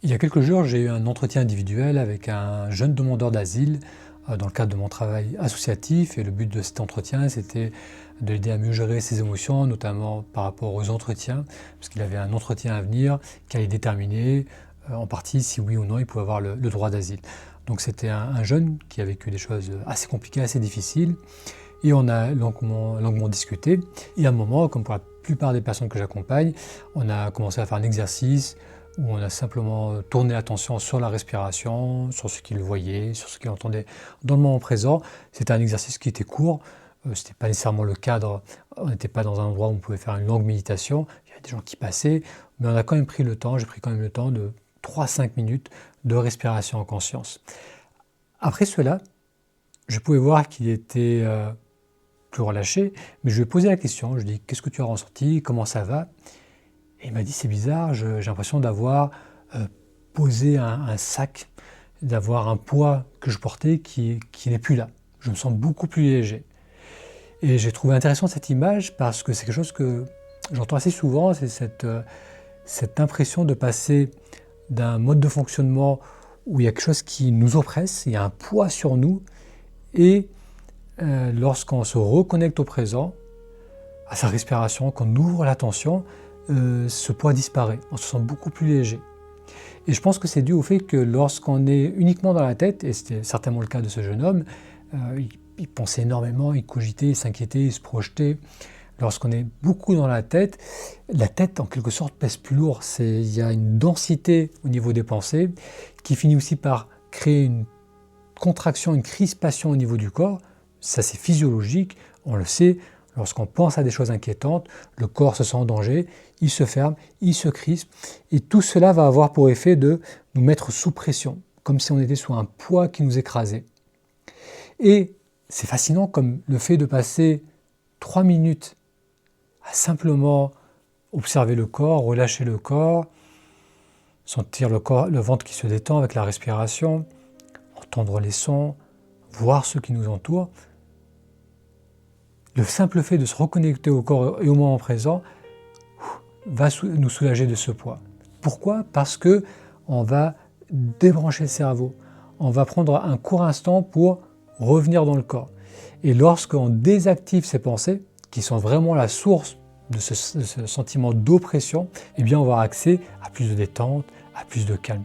Il y a quelques jours, j'ai eu un entretien individuel avec un jeune demandeur d'asile dans le cadre de mon travail associatif, et le but de cet entretien, c'était de l'aider à mieux gérer ses émotions, notamment par rapport aux entretiens, parce qu'il avait un entretien à venir qui allait déterminer en partie si oui ou non il pouvait avoir le droit d'asile. Donc c'était un jeune qui a vécu des choses assez compliquées, assez difficiles, et on a longuement discuté. Et à un moment, comme pour la plupart des personnes que j'accompagne, on a commencé à faire un exercice où on a simplement tourné l'attention sur la respiration, sur ce qu'il voyait, sur ce qu'il entendait dans le moment présent. C'était un exercice qui était court, ce n'était pas nécessairement le cadre, on n'était pas dans un endroit où on pouvait faire une longue méditation, il y avait des gens qui passaient, mais on a quand même pris le temps, j'ai pris quand même le temps de 3-5 minutes de respiration en conscience. Après cela, je pouvais voir qu'il était plus relâché, mais je lui ai posé la question, je lui ai dit « Qu'est-ce que tu as ressenti? Comment ça va ?» Et il m'a dit « C'est bizarre, j'ai l'impression d'avoir posé un sac, d'avoir un poids que je portais qui n'est plus là. Je me sens beaucoup plus léger. » Et j'ai trouvé intéressant cette image parce que c'est quelque chose que j'entends assez souvent, c'est cette impression de passer d'un mode de fonctionnement où il y a quelque chose qui nous oppresse, il y a un poids sur nous, et lorsqu'on se reconnecte au présent, à sa respiration, qu'on ouvre l'attention, ce poids disparaît, on se sent beaucoup plus léger. Et je pense que c'est dû au fait que lorsqu'on est uniquement dans la tête, et c'était certainement le cas de ce jeune homme, il pensait énormément, il cogitait, il s'inquiétait, il se projetait. Lorsqu'on est beaucoup dans la tête en quelque sorte pèse plus lourd. Il y a une densité au niveau des pensées qui finit aussi par créer une contraction, une crispation au niveau du corps. Ça c'est physiologique, on le sait. Lorsqu'on pense à des choses inquiétantes, le corps se sent en danger, il se ferme, il se crispe, et tout cela va avoir pour effet de nous mettre sous pression, comme si on était sous un poids qui nous écrasait. Et c'est fascinant comme le fait de passer 3 minutes à simplement observer le corps, relâcher le corps, sentir le ventre qui se détend avec la respiration, entendre les sons, voir ce qui nous entoure. Le simple fait de se reconnecter au corps et au moment présent va nous soulager de ce poids. Pourquoi? Parce que on va débrancher le cerveau. On va prendre un court instant pour revenir dans le corps. Et lorsqu'on désactive ces pensées, qui sont vraiment la source de ce sentiment d'oppression, eh bien on va avoir accès à plus de détente, à plus de calme.